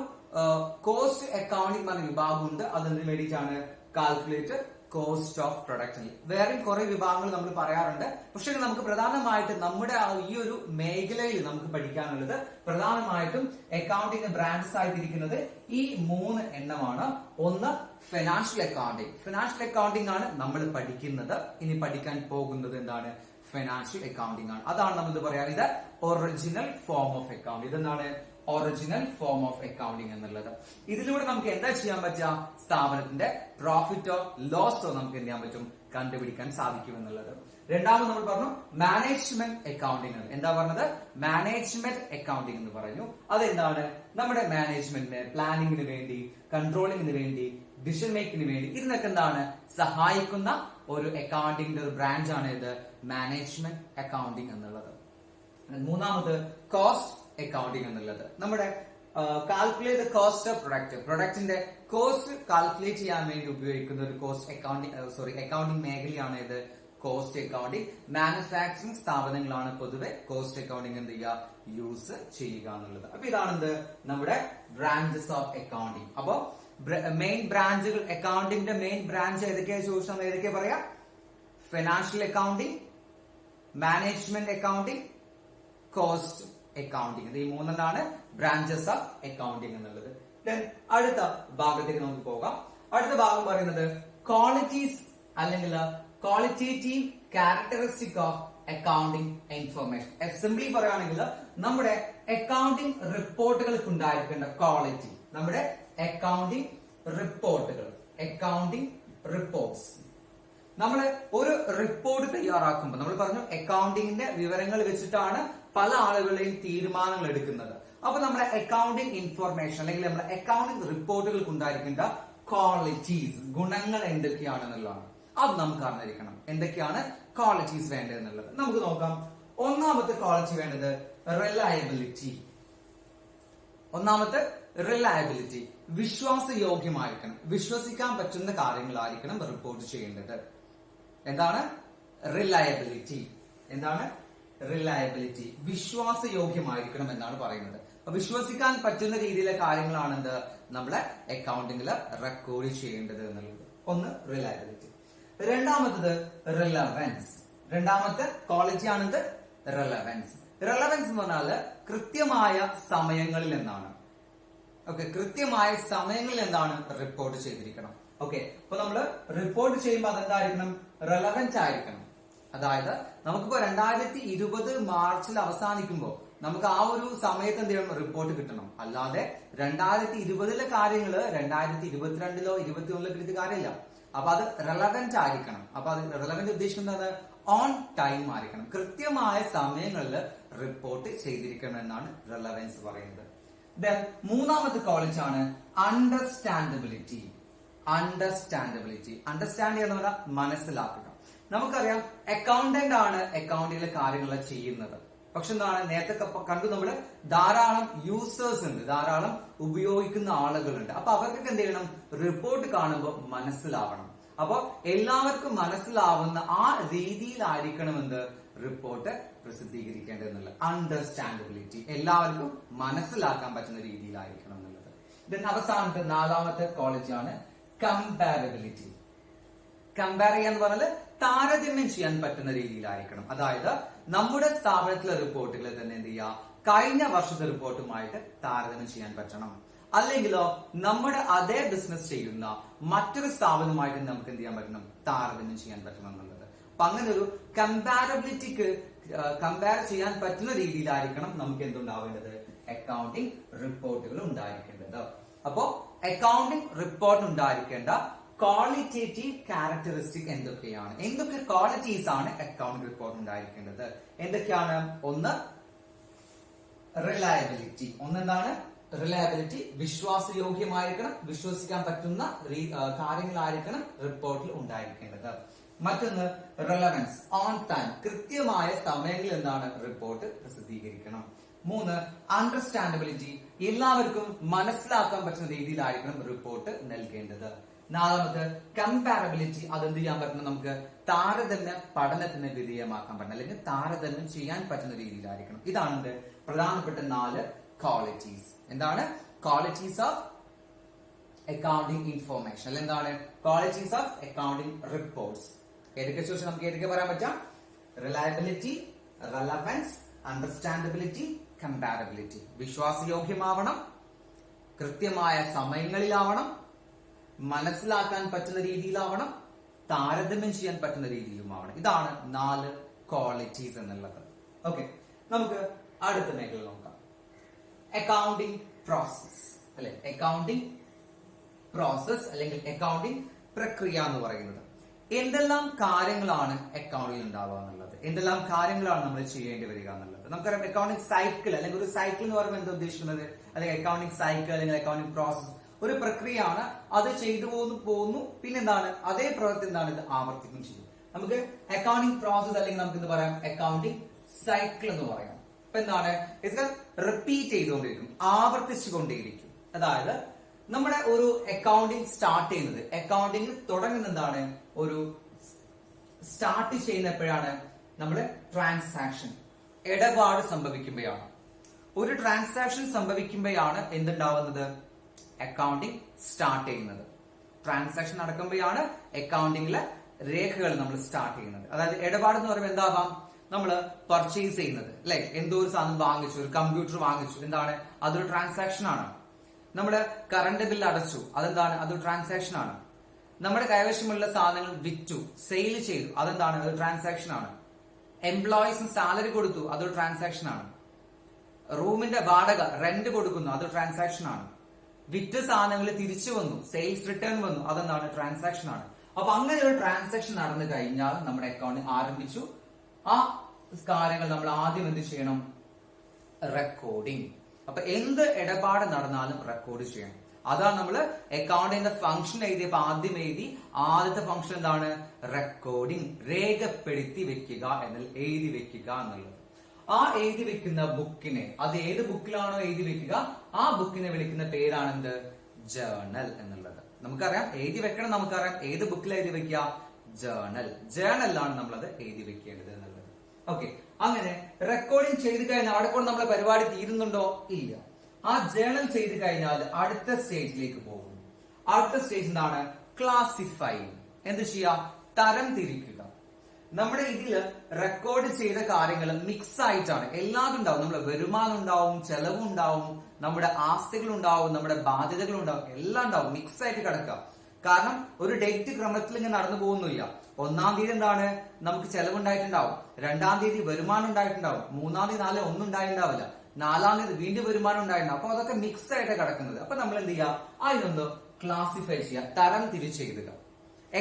കോസ്റ്റ് അക്കൗണ്ടിങ് പറഞ്ഞ വിഭാഗമുണ്ട്. അതിന് വേണ്ടിയിട്ടാണ് കാൽക്കുലേറ്റ് കോസ്റ്റ് ഓഫ് പ്രൊഡക്റ്റ്. വേറെയും കുറെ വിഭാഗങ്ങൾ നമ്മൾ പറയാറുണ്ട്. പക്ഷെ നമുക്ക് പ്രധാനമായിട്ട് നമ്മുടെ ഈ ഒരു മേഖലയിൽ നമുക്ക് പഠിക്കാനുള്ളത് പ്രധാനമായിട്ടും അക്കൗണ്ടിങ് ബ്രാഞ്ചസ് ആയിട്ടിരിക്കുന്നത് ഈ 3 എണ്ണമാണ്. ഒന്ന് ഫിനാൻഷ്യൽ അക്കൗണ്ടിങ്. ഫിനാൻഷ്യൽ അക്കൗണ്ടിങ് ആണ് നമ്മൾ പഠിക്കുന്നത്. ഇനി പഠിക്കാൻ പോകുന്നത് എന്താണ്? ഫിനാൻഷ്യൽ അക്കൗണ്ടിങ് ആണ്. അതാണ് നമ്മൾ പറയാ, ഇത് ഒറിജിനൽ ഫോം ഓഫ് അക്കൗണ്ടിങ്. ഇതെന്താണ്? ഒറിജിനൽ ഫോം ഓഫ് അക്കൗണ്ടിങ് എന്നുള്ളത്. ഇതിലൂടെ നമുക്ക് എന്താ ചെയ്യാൻ പറ്റുക? സ്ഥാപനത്തിന്റെ പ്രോഫിറ്റോ ലോസോ നമുക്ക് എന്ത് ചെയ്യാൻ പറ്റും? കണ്ടുപിടിക്കാൻ സാധിക്കും എന്നുള്ളത്. രണ്ടാമത് നമ്മൾ പറഞ്ഞു മാനേജ്മെന്റ് അക്കൗണ്ടിങ്. എന്താ പറഞ്ഞത്? മാനേജ്മെന്റ് അക്കൗണ്ടിങ് എന്ന് പറഞ്ഞു. അതെന്താണ്? നമ്മുടെ മാനേജ്മെന്റിന്, പ്ലാനിങ്ങിന് വേണ്ടി, കൺട്രോളിങ്ങിന് വേണ്ടി, ഡിസിഷൻ മേക്കിങ്ങിന് വേണ്ടി ഇതിനൊക്കെ എന്താണ് സഹായിക്കുന്ന ഒരു അക്കൗണ്ടിങ്ങിന്റെ ഒരു ബ്രാഞ്ച് ആണ് ഇത് മാനേജ്മെന്റ് അക്കൗണ്ടിങ് എന്നുള്ളത്. മൂന്നാമത് കോസ്റ്റ് അക്കൗണ്ടിങ് എന്നുള്ളത്. നമ്മുടെ calculate the cost of product. പ്രൊഡക്റ്റിന്റെ കോസ്റ്റ് കാൽക്കുലേറ്റ് ചെയ്യാൻ വേണ്ടി ഉപയോഗിക്കുന്ന ഒരു കോസ്റ്റ് അക്കൗണ്ടിങ് മേഖലയാണ് ഇത് കോസ്റ്റ് അക്കൗണ്ടിങ്. മാനുഫാക്ചറിംഗ് സ്ഥാപനങ്ങളാണ് പൊതുവെ കോസ്റ്റ് അക്കൗണ്ടിങ് എന്ത് ചെയ്യുക, യൂസ് ചെയ്യുക എന്നുള്ളത്. അപ്പൊ ഇതാണെന്ത് നമ്മുടെ ബ്രാഞ്ചസ് ഓഫ് അക്കൗണ്ടിങ്. അപ്പോ മെയിൻ ബ്രാഞ്ചുകൾ, അക്കൗണ്ടിന്റെ മെയിൻ ബ്രാഞ്ച് ഏതൊക്കെയാ ചോദിച്ചാൽ നമ്മൾ ഏതൊക്കെയാ പറയാ? Financial accounting, management accounting, cost accounting. ഈ 3 ബ്രാഞ്ചസ് ഓഫ് അക്കൗണ്ടിങ് എന്നുള്ളത്. ദെൻ അടുത്ത ഭാഗത്തേക്ക് നമുക്ക് പോകാം. അടുത്ത ഭാഗം പറയുന്നത് ക്വാളിറ്റീസ് അല്ലെങ്കിൽ qualitative characteristic of accounting information. Simply പറയുകയാണെങ്കിൽ നമ്മുടെ അക്കൗണ്ടിങ് റിപ്പോർട്ടുകൾക്ക് ഉണ്ടായിരിക്കേണ്ട ക്വാളിറ്റി, നമ്മുടെ അക്കൗണ്ടിങ് റിപ്പോർട്ടുകൾ, അക്കൗണ്ടിങ് റിപ്പോർട്ട്സ്. നമ്മൾ ഒരു റിപ്പോർട്ട് തയ്യാറാക്കുമ്പോൾ നമ്മൾ പറഞ്ഞു അക്കൗണ്ടിങ്ങിന്റെ വിവരങ്ങൾ വെച്ചിട്ടാണ് പല ആളുകളെയും തീരുമാനങ്ങൾ എടുക്കുന്നത്. അപ്പൊ നമ്മുടെ അക്കൗണ്ടിങ് ഇൻഫർമേഷൻ അല്ലെങ്കിൽ നമ്മുടെ അക്കൗണ്ടിങ് റിപ്പോർട്ടുകൾക്ക് ഉണ്ടായിരിക്കേണ്ട ക്വാളിറ്റീസ്, ഗുണങ്ങൾ എന്തൊക്കെയാണെന്നുള്ളതാണ്. അത് നമുക്ക് അറിഞ്ഞിരിക്കണം. എന്തൊക്കെയാണ് ക്വാളിറ്റീസ് വേണ്ടതെന്നുള്ളത് നമുക്ക് നോക്കാം. ഒന്നാമത്തെ ക്വാളിറ്റി വേണ്ടത് റിലയബിലിറ്റി. ഒന്നാമത്തെ റിലയബിലിറ്റി, വിശ്വാസയോഗ്യമായിരിക്കണം. വിശ്വസിക്കാൻ പറ്റുന്ന കാര്യങ്ങളായിരിക്കണം റിപ്പോർട്ട് ചെയ്യേണ്ടത്. എന്താണ് റിലയബിലിറ്റി? എന്താണ് റിലയബിലിറ്റി? വിശ്വാസയോഗ്യമായിരിക്കണം എന്നാണ് പറയുന്നത്. അപ്പൊ വിശ്വസിക്കാൻ പറ്റുന്ന രീതിയിലെ കാര്യങ്ങളാണ് എന്ത് നമ്മളെ അക്കൗണ്ടിങ്ങിൽ റെക്കോർഡ് ചെയ്യേണ്ടത് എന്നുള്ളത്. ഒന്ന് റിലയബിലിറ്റി. രണ്ടാമത്തത് റിലവൻസ്. രണ്ടാമത്തെ ക്വാളിറ്റി ആണെന്ത്? റിലവൻസ്. റിലവൻസ് എന്ന് പറഞ്ഞാല് കൃത്യമായ സമയങ്ങളിൽ എന്നാണ്. ഓക്കെ, കൃത്യമായ സമയങ്ങളിൽ എന്താണ് റിപ്പോർട്ട് ചെയ്തിരിക്കണം. ഓക്കെ, അപ്പൊ നമ്മൾ റിപ്പോർട്ട് ചെയ്യുമ്പോൾ അതെന്തായിരിക്കണം? റെലവന്റ് ആയിരിക്കണം. അതായത് നമുക്കിപ്പോ 2020 മാർച്ചിൽ അവസാനിക്കുമ്പോൾ നമുക്ക് ആ ഒരു സമയത്ത് എന്ത് ചെയ്യണം? റിപ്പോർട്ട് കിട്ടണം. അല്ലാതെ 2020 കാര്യങ്ങള് 2022 21 കിട്ടിയ കാര്യമില്ല. അപ്പൊ അത് റെലവന്റ് ആയിരിക്കണം. അപ്പൊ അത് റെലവന്റ് ഉദ്ദേശിക്കുന്നത് ഓൺ ടൈം ആയിരിക്കണം. കൃത്യമായ സമയങ്ങളിൽ റിപ്പോർട്ട് ചെയ്തിരിക്കണം എന്നാണ് റെലവൻസ് പറയുന്നത്. മൂന്നാമത്തെ ക്വാളിറ്റി ആണ് അണ്ടർസ്റ്റാൻഡബിലിറ്റി. അണ്ടർസ്റ്റാൻഡബിലിറ്റി, അണ്ടർസ്റ്റാൻഡ് ചെയ്യുന്ന പറഞ്ഞാൽ മനസ്സിലാക്കുക. നമുക്കറിയാം അക്കൗണ്ടന്റ് ആണ് അക്കൗണ്ടിലെ കാര്യങ്ങൾ ചെയ്യുന്നത്. പക്ഷെ എന്താണ്, നേരത്തെ കണ്ടു നമ്മള് ധാരാളം യൂസേഴ്സ് ഉണ്ട്, ധാരാളം ഉപയോഗിക്കുന്ന ആളുകളുണ്ട്. അപ്പൊ അവർക്കൊക്കെ എന്ത് ചെയ്യണം? റിപ്പോർട്ട് കാണുമ്പോൾ മനസ്സിലാവണം. അപ്പൊ എല്ലാവർക്കും മനസ്സിലാവുന്ന ആ രീതിയിലായിരിക്കണമെന്ന് റിപ്പോർട്ട് പ്രസിദ്ധീകരിക്കേണ്ടതെന്നുള്ള അണ്ടർസ്റ്റാൻഡബിലിറ്റി, എല്ലാവർക്കും മനസ്സിലാക്കാൻ പറ്റുന്ന രീതിയിലായിരിക്കണം എന്നുള്ളത്. ഇതിന് അവസാനത്തെ 4ാമത്തെ ക്വാളിറ്റി ആണ് കമ്പാരബിലിറ്റി. കമ്പയർ ചെയ്യാന്ന് പറഞ്ഞാൽ താരതമ്യം ചെയ്യാൻ പറ്റുന്ന രീതിയിലായിരിക്കണം. അതായത് നമ്മുടെ സ്ഥാപനത്തിലെ റിപ്പോർട്ടുകൾ തന്നെ എന്ത് ചെയ്യുക? കഴിഞ്ഞ വർഷത്തെ റിപ്പോർട്ടുമായിട്ട് താരതമ്യം ചെയ്യാൻ പറ്റണം. അല്ലെങ്കിലോ നമ്മുടെ അതേ ബിസിനസ് ചെയ്യുന്ന മറ്റൊരു സ്ഥാപനമായിട്ട് നമുക്ക് എന്ത് ചെയ്യാൻ പറ്റണം? താരതമ്യം ചെയ്യാൻ പറ്റണം എന്നുള്ളത്. അപ്പൊ അങ്ങനെ ഒരു കമ്പാരബിലിറ്റിക്ക് കമ്പയർ ചെയ്യാൻ പറ്റുന്ന രീതിയിലായിരിക്കണം നമുക്ക് എന്തുണ്ടാവേണ്ടത്, അക്കൗണ്ടിംഗ് റിപ്പോർട്ടുകൾ ഉണ്ടായിരിക്കേണ്ടത്. അപ്പോ അക്കൗണ്ടിംഗ് റിപ്പോർട്ട് ഉണ്ടായിരിക്കേണ്ട ക്വാളിറ്റേറ്റീവ് ക്യാരക്ടറിസ്റ്റിക് എന്തൊക്കെയാണ്, എന്തൊക്കെ ക്വാളിറ്റീസ് ആണ് അക്കൗണ്ടിംഗ് റിപ്പോർട്ട് ഉണ്ടായിരിക്കേണ്ടത്? എന്തൊക്കെയാണ്? ഒന്ന് റിലയബിലിറ്റി. ഒന്നെന്താണ്? റിലയബിലിറ്റി, വിശ്വാസയോഗ്യമായിരിക്കണം, വിശ്വസിക്കാൻ പറ്റുന്ന കാര്യങ്ങളായിരിക്കണം റിപ്പോർട്ടിൽ ഉണ്ടായിരിക്കേണ്ടത്. മറ്റൊന്ന് റെലവൻസ്, ഓൺ ടൈം, കൃത്യമായ സമയങ്ങളിൽ എന്താണ് റിപ്പോർട്ട് പ്രസിദ്ധീകരിക്കണം. മൂന്ന് അണ്ടർസ്റ്റാൻഡബിലിറ്റി, എല്ലാവർക്കും മനസ്സിലാക്കാൻ പറ്റുന്ന രീതിയിലായിരിക്കണം റിപ്പോർട്ട് നൽകേണ്ടത്. നാലാമത് കമ്പാരബിലിറ്റി, അതെന്ത് ചെയ്യാൻ പറ്റണം, നമുക്ക് താരതമ്യ പഠനത്തിന് വിധേയമാക്കാൻ പറ്റണം, അല്ലെങ്കിൽ താരതമ്യം ചെയ്യാൻ പറ്റുന്ന രീതിയിലായിരിക്കണം. ഇതാണ് പ്രധാനപ്പെട്ട 4 ക്വാളിറ്റീസ്. എന്താണ്? ക്വാളിറ്റീസ് ഓഫ് അക്കൗണ്ടിംഗ് ഇൻഫോർമേഷൻ, അല്ലെങ്കിൽ എന്താണ് ക്വാളിറ്റീസ് ഓഫ് അക്കൗണ്ടിംഗ് റിപ്പോർട്ട്സ്. ഏതൊക്കെ ചോദിച്ചാൽ നമുക്ക് ഏതൊക്കെ പറയാൻ പറ്റാം? Reliability, relevance, understandability, comparability. വിശ്വാസയോഗ്യമാവണം, കൃത്യമായ സമയങ്ങളിലാവണം, മനസ്സിലാക്കാൻ പറ്റുന്ന രീതിയിലാവണം, താരതമ്യം ചെയ്യാൻ പറ്റുന്ന രീതിയിലുമാവണം. ഇതാണ് 4 ക്വാളിറ്റീസ് എന്നുള്ളത്. ഓക്കെ, നമുക്ക് അടുത്ത മേഖല നോക്കാം. അക്കൗണ്ടിംഗ് പ്രോസസ്, അല്ലെ? അക്കൗണ്ടിംഗ് പ്രോസസ് അല്ലെങ്കിൽ അക്കൗണ്ടിംഗ് പ്രക്രിയ എന്ന് പറയുന്നത് എന്തെല്ലാം കാര്യങ്ങളാണ് അക്കൗണ്ടിൽ ഉണ്ടാവുക എന്നുള്ളത്, എന്തെല്ലാം കാര്യങ്ങളാണ് നമ്മൾ ചെയ്യേണ്ടി വരിക എന്നുള്ളത്. നമുക്കറിയാം അക്കൗണ്ടിംഗ് സൈക്കിൾ, അല്ലെങ്കിൽ ഒരു സൈക്കിൾ എന്ന് പറയുമ്പോൾ എന്താ ഉദ്ദേശിക്കുന്നത്, അല്ലെങ്കിൽ അക്കൗണ്ടിംഗ് സൈക്കിൾ അല്ലെങ്കിൽ അക്കൗണ്ടിംഗ് പ്രോസസ് ഒരു പ്രക്രിയയാണ്. അത് ചെയ്തു പോകുന്നു, പിന്നെന്താണ് അതേ പ്രവൃത്തി എന്താണ് ഇത് ആവർത്തിക്കും ചെയ്യും. നമുക്ക് അക്കൗണ്ടിംഗ് പ്രോസസ് അല്ലെങ്കിൽ നമുക്ക് എന്ത് പറയാം, അക്കൗണ്ടിംഗ് സൈക്കിൾ എന്ന് പറയാം. അപ്പൊ എന്താണ്, റിപ്പീറ്റ് ചെയ്തുകൊണ്ടിരിക്കും, ആവർത്തിച്ചുകൊണ്ടേയിരിക്കും. അതായത് നമ്മുടെ ഒരു അക്കൗണ്ടിംഗ് സ്റ്റാർട്ട് ചെയ്യുന്നത്, അക്കൗണ്ടിംഗ് തുടങ്ങുന്നത് എന്താണ്, ഒരു സ്റ്റാർട്ട് ചെയ്യുന്ന എപ്പോഴാണ്, നമ്മള് ട്രാൻസാക്ഷൻ, ഇടപാട് സംഭവിക്കുമ്പോഴാണ്. ഒരു ട്രാൻസാക്ഷൻ സംഭവിക്കുമ്പോഴാണ് എന്തുണ്ടാവുന്നത്, അക്കൗണ്ടിംഗ് സ്റ്റാർട്ട് ചെയ്യുന്നത്. ട്രാൻസാക്ഷൻ നടക്കുമ്പോഴാണ് അക്കൗണ്ടിംഗിലെ രേഖകൾ നമ്മൾ സ്റ്റാർട്ട് ചെയ്യുന്നത്. അതായത് ഇടപാട് എന്ന് പറയുമ്പോൾ എന്താവാം, നമ്മൾ പർച്ചേസ് ചെയ്യുന്നത്, അല്ലെ? എന്തോ ഒരു സാധനം വാങ്ങിച്ചു, ഒരു കമ്പ്യൂട്ടർ വാങ്ങിച്ചു, എന്താണ്, അതൊരു ട്രാൻസാക്ഷൻ ആണ്. നമ്മള് കറണ്ട് ബില്ല് അടച്ചു, അതെന്താണ്, അതൊരു ട്രാൻസാക്ഷൻ ആണ്. നമ്മുടെ കൈവശമുള്ള സാധനങ്ങൾ വിറ്റു, സെയിൽ ചെയ്തു, അതെന്താണ്, അതൊരു ട്രാൻസാക്ഷൻ ആണ്. എംപ്ലോയീസിന് സാലറി കൊടുത്തു, അതൊരു ട്രാൻസാക്ഷൻ ആണ്. റൂമിന്റെ വാടക, റെന്റ് കൊടുക്കുന്നു, അതൊരു ട്രാൻസാക്ഷൻ ആണ്. വിറ്റ സാധനങ്ങൾ തിരിച്ചു വന്നു, സെയിൽസ് റിട്ടേൺ വന്നു, അതെന്താണ്, ട്രാൻസാക്ഷൻ ആണ്. അപ്പൊ അങ്ങനെ ഒരു ട്രാൻസാക്ഷൻ നടന്നു കഴിഞ്ഞാൽ നമ്മുടെ അക്കൗണ്ട് ആരംഭിച്ചു. ആ കാര്യങ്ങൾ നമ്മൾ ആദ്യം എന്ത് ചെയ്യണം, റെക്കോർഡിംഗ്. അപ്പൊ എന്ത് ഇടപാട് നടന്നാലും റെക്കോർഡ് ചെയ്യണം. അതാണ് നമ്മൾ അക്കൗണ്ടിന്റെ ഫംഗ്ഷൻ എഴുതിയപ്പോ ആദ്യം ആദ്യത്തെ ഫംഗ്ഷൻ എന്താണ്, റെക്കോർഡിംഗ്, രേഖപ്പെടുത്തി വെക്കുക എന്നാൽ എഴുതി വെക്കുക എന്നുള്ളത്. ആ എഴുതി വെക്കുന്ന ബുക്കിനെ, അത് ഏത് ബുക്കിലാണോ എഴുതി വെക്കുക ആ ബുക്കിനെ വിളിക്കുന്ന പേരാണ് എന്ത്, ജേർണൽ എന്നുള്ളത്. നമുക്കറിയാം എഴുതി വെക്കണം, നമുക്കറിയാം ഏത് ബുക്കിൽ എഴുതി വെക്കുക, ജേർണൽ. ജേർണലിലാണ് നമ്മളത് എഴുതി വെക്കേണ്ടത് എന്നുള്ളത്. ഓക്കെ, അങ്ങനെ റെക്കോർഡിംഗ് ചെയ്ത് കഴിഞ്ഞാൽ അവിടെ കൊണ്ട് നമ്മളെ പരിപാടി തീരുന്നുണ്ടോ, ഇല്ല. ആ ജേർണൽ ചെയ്ത് കഴിഞ്ഞാൽ അടുത്ത സ്റ്റേജിലേക്ക് പോകും. അടുത്ത സ്റ്റേജ് എന്താണ്, ക്ലാസിഫൈങ്. എന്ത് ചെയ്യാ, തരം തിരിക്കുക. നമ്മുടെ ഇതില് റെക്കോർഡ് ചെയ്ത കാര്യങ്ങൾ മിക്സ് ആയിട്ടാണ്, എല്ലാതും ഉണ്ടാവും. നമ്മുടെ വരുമാനം ഉണ്ടാവും, ചെലവും ഉണ്ടാവും, നമ്മുടെ ആസ്തികൾ ഉണ്ടാവും, നമ്മുടെ ബാധ്യതകൾ ഉണ്ടാവും, എല്ലാം ഉണ്ടാവും, മിക്സ് ആയിട്ട് കിടക്കുക. കാരണം ഒരു ഡേറ്റ് ക്രമത്തിൽ ഇങ്ങനെ നടന്നു പോകുന്നില്ല. 1-ാം തീയതി എന്താണ്, നമുക്ക് ചെലവുണ്ടായിട്ടുണ്ടാവും. 2-ാം തീയതി വരുമാനം ഉണ്ടായിട്ടുണ്ടാവും. 3-ാം തീയതി 4 ഒന്നും ഉണ്ടായിട്ടുണ്ടാവില്ല. 4-ാം തീയതി വീണ്ടും വരുമാനം ഉണ്ടായിട്ടുണ്ടാവും. അപ്പൊ അതൊക്കെ മിക്സ് ആയിട്ട് കിടക്കുന്നത്. അപ്പൊ നമ്മൾ എന്ത് ചെയ്യുക, അതിനൊന്ന് ക്ലാസിഫൈ ചെയ്യുക, തരം തിരിച്ചെഴുതുക.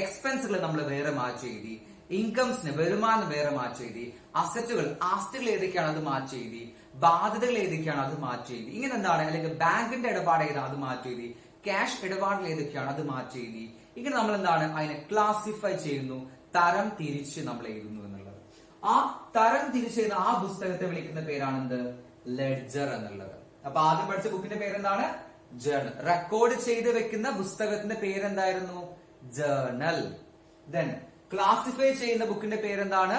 എക്സ്പെൻസുകൾ നമ്മൾ വേറെ മാറ്റി എഴുതി, ഇൻകംസിന് വരുമാനം വേറെ മാറ്റി എഴുതി, അസറ്റുകൾ ആസ്തികൾ ഏതൊക്കെയാണ് അത് മാറ്റി എഴുതി, ബാധ്യതകൾ ഏതൊക്കെയാണ് അത് മാറ്റി എഴുതി. ഇങ്ങനെ എന്താണ്, അല്ലെങ്കിൽ ബാങ്കിന്റെ ഇടപാട് ഏതാണ് അത് മാറ്റി എഴുതി, ക്യാഷ് ഇടപാടിൽ ഏതൊക്കെയാണ് അത് മാറ്റി എഴുതി. ഇങ്ങനെ നമ്മൾ എന്താണ്, അതിനെ ക്ലാസിഫൈ ചെയ്യുന്നു, തരം തിരിച്ച് നമ്മൾ എഴുതുന്നു എന്നുള്ളത്. ആ തരം തിരിച്ചെഴുതുന്ന ആ പുസ്തകത്തെ വിളിക്കുന്ന പേരാണ് എന്ത്, ലെഡ്ജർ എന്നുള്ളത്. അപ്പൊ ആദ്യം പഠിച്ച ബുക്കിന്റെ പേരെന്താണ്, ജേർണൽ. റെക്കോർഡ് ചെയ്ത് വെക്കുന്ന പുസ്തകത്തിന്റെ പേരെന്തായിരുന്നു, ജേർണൽ. ദെൻ ക്ലാസിഫൈ ചെയ്യുന്ന ബുക്കിന്റെ പേരെന്താണ്,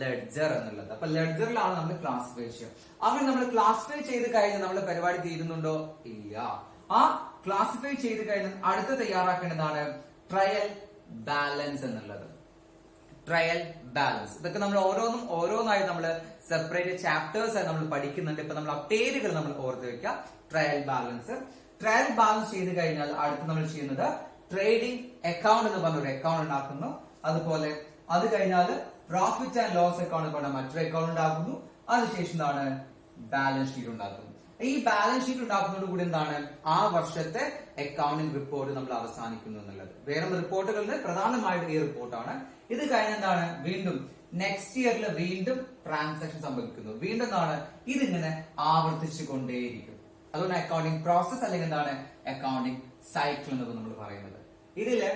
ലെഡ്ജർ എന്നുള്ളത്. അപ്പൊ ലെഡ്ജറിലാണ് നമ്മൾ ക്ലാസിഫൈ ചെയ്യുക. അങ്ങനെ നമ്മൾ ക്ലാസിഫൈ ചെയ്ത് കഴിഞ്ഞാൽ നമ്മളെ പരിപാടി തീരുന്നുണ്ടോ, ഇല്ല. ആ ക്ലാസിഫൈ ചെയ്ത് കഴിഞ്ഞാൽ അടുത്ത് തയ്യാറാക്കേണ്ടതാണ് ട്രയൽ ബാലൻസ് എന്നുള്ളത്. ട്രയൽ ബാലൻസ്, ഇതൊക്കെ നമ്മൾ ഓരോന്നായി നമ്മൾ സെപ്പറേറ്റ് ചാപ്റ്റേഴ്സ് ആയി നമ്മൾ പഠിക്കുന്നുണ്ട്. ഇപ്പൊ നമ്മൾ ആ പേരുകൾ നമ്മൾ ഓർത്ത് വെക്കുക. Trial balance. ട്രയൽ ബാലൻസ് ചെയ്ത് കഴിഞ്ഞാൽ അടുത്ത് നമ്മൾ ചെയ്യുന്നത് ട്രേഡിംഗ് അക്കൗണ്ട് എന്ന് പറഞ്ഞ ഒരു അക്കൗണ്ട് ഉണ്ടാക്കുന്നു. അതുപോലെ അത് കഴിഞ്ഞാൽ പ്രോഫിറ്റ് ആൻഡ് ലോസ് അക്കൗണ്ട് കൊണ്ട് മറ്റൊരു അക്കൗണ്ട് ഉണ്ടാക്കുന്നു. അതിനുശേഷം എന്താണ് ബാലൻസ് ഷീറ്റ് ഉണ്ടാക്കുന്നു. ഈ ബാലൻസ് ഷീറ്റ് ഉണ്ടാക്കുന്നതോട് കൂടി എന്താണ് ആ വർഷത്തെ അക്കൗണ്ടിംഗ് റിപ്പോർട്ട് നമ്മൾ അവസാനിക്കുന്നു എന്നുള്ളത്. വേറെ റിപ്പോർട്ടുകളിൽ പ്രധാനമായിട്ട് ഈ റിപ്പോർട്ടാണ്. ഇത് കഴിഞ്ഞ എന്താണ് വീണ്ടും നെക്സ്റ്റ് ഇയറിൽ വീണ്ടും ട്രാൻസാക്ഷൻ സംഭവിക്കുന്നു. വീണ്ടും എന്താണ് ഇതിങ്ങനെ ആവർത്തിച്ചു കൊണ്ടേയിരിക്കും. അതുകൊണ്ട് അക്കൗണ്ടിംഗ് പ്രോസസ് അല്ലെങ്കിൽ എന്താണ് അക്കൗണ്ടിംഗ് സൈക്കിൾ എന്നത് നമ്മൾ പറയുന്നത്. ഇതില്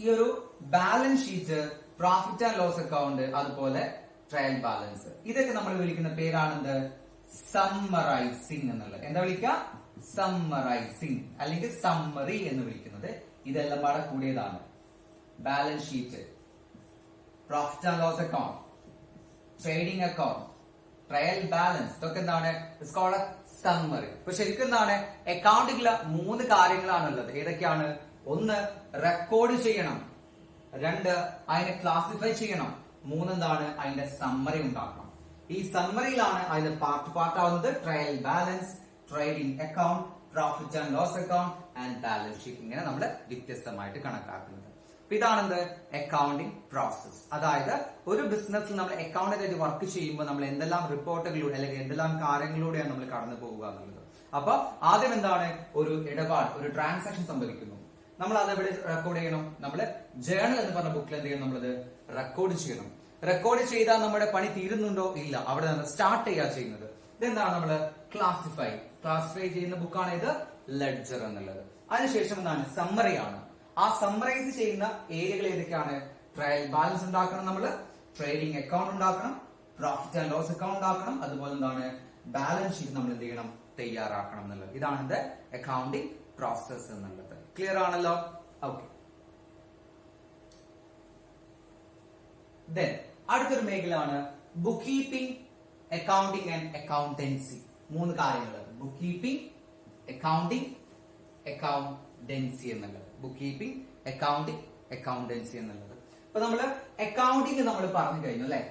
ഈ ഒരു balance sheet, profit and loss account, അതുപോലെ ട്രയൽ ബാലൻസ്, ഇതൊക്കെ നമ്മൾ വിളിക്കുന്ന പേരാണെന്ത് സമ്മറൈസിംഗ് എന്നുള്ളത്. എന്താ വിളിക്കുക സമ്മറൈസിംഗ് അല്ലെങ്കിൽ സമ്മറി എന്ന് വിളിക്കുന്നത്. ഇതെല്ലാം പാടെ കൂടിയതാണ്. Balance sheet, profit and loss account, trading account, trial balance, ഇതൊക്കെ എന്താണ് സമ്മറി. ഇപ്പൊ ശരിക്കും എന്താണ് അക്കൗണ്ടിങ്ങിലെ 3 കാര്യങ്ങളാണുള്ളത്. ഏതൊക്കെയാണ്? 1 റെക്കോർഡ് ചെയ്യണം, 2 അതിനെ ക്ലാസിഫൈ ചെയ്യണം, 3 എന്താണ് അതിന്റെ സമ്മറി ഉണ്ടാക്കണം. ഈ സമ്മറിയിലാണ് അതിന്റെ പാർട്ട് ആവുന്നത് trial balance, trading account, profit and loss account and balance sheet. ഇങ്ങനെ നമ്മൾ വ്യത്യസ്തമായിട്ട് കണക്കാക്കുന്നത്. അപ്പൊ ഇതാണെന്ത് അക്കൗണ്ടിംഗ് പ്രോസസ്. അതായത് ഒരു ബിസിനസ്സിൽ നമ്മൾ അക്കൗണ്ടന്റായിട്ട് വർക്ക് ചെയ്യുമ്പോൾ നമ്മൾ എന്തെല്ലാം റിപ്പോർട്ടുകളിലൂടെ അല്ലെങ്കിൽ എന്തെല്ലാം കാര്യങ്ങളിലൂടെയാണ് നമ്മൾ കടന്നു പോകുക എന്നുള്ളത്. അപ്പൊ ആദ്യം എന്താണ് ഒരു ഇടപാട്, ഒരു ട്രാൻസാക്ഷൻ സംഭവിക്കുന്നു. നമ്മൾ അത് എവിടെ റെക്കോർഡ് ചെയ്യണം? നമ്മൾ ജേണൽ എന്ന് പറഞ്ഞ ബുക്കിൽ എന്ത് ചെയ്യണം? നമ്മളത് റെക്കോർഡ് ചെയ്യണം. റെക്കോർഡ് ചെയ്താൽ നമ്മുടെ പണി തീരുന്നുണ്ടോ? ഇല്ല. അവിടെ നമ്മൾ സ്റ്റാർട്ട് ചെയ്യാ ചെയ്യുന്നത്. ഇതെന്താണ് നമ്മൾ ക്ലാസിഫൈ ചെയ്യുന്ന ബുക്കാണ് ഇത് ലെഡ്ജർ എന്നുള്ളത്. അതിനുശേഷം എന്താണ് സമ്മറിയാണ്. ആ സമ്മറൈസ് ചെയ്യുന്ന ഏരിയകൾ ഏതൊക്കെയാണ്? ട്രയൽ ബാലൻസ് ഉണ്ടാക്കണം, നമ്മള് ട്രേഡിംഗ് അക്കൗണ്ട് ഉണ്ടാക്കണം, പ്രോഫിറ്റ് ആൻഡ് ലോസ് അക്കൗണ്ട് ഉണ്ടാക്കണം, അതുപോലെ എന്താണ് ബാലൻസ് ഷീറ്റ് നമ്മൾ എന്ത് ചെയ്യണം? തയ്യാറാക്കണം എന്നുള്ളത്. ഇതാണ് ഇത് അക്കൗണ്ടിംഗ് പ്രോസസ് എന്നുള്ളത്. ക്ലിയർ ആണല്ലോ? ഓക്കെ. അടുത്തൊരു മേഖലയാണ് book keeping, accounting and accountancy. 3 കാര്യങ്ങൾ: ബുക്ക് കീപ്പിംഗ്, അക്കൗണ്ടിംഗ്, അക്കൗണ്ടൻസി എന്നുള്ളത്. ബുക്ക് കീപ്പിംഗ്, അക്കൗണ്ടിംഗ്, അക്കൗണ്ടൻസി എന്നുള്ളത്. അപ്പൊ നമ്മള് അക്കൗണ്ടിംഗ് നമ്മൾ പറഞ്ഞു കഴിഞ്ഞു അല്ലെ.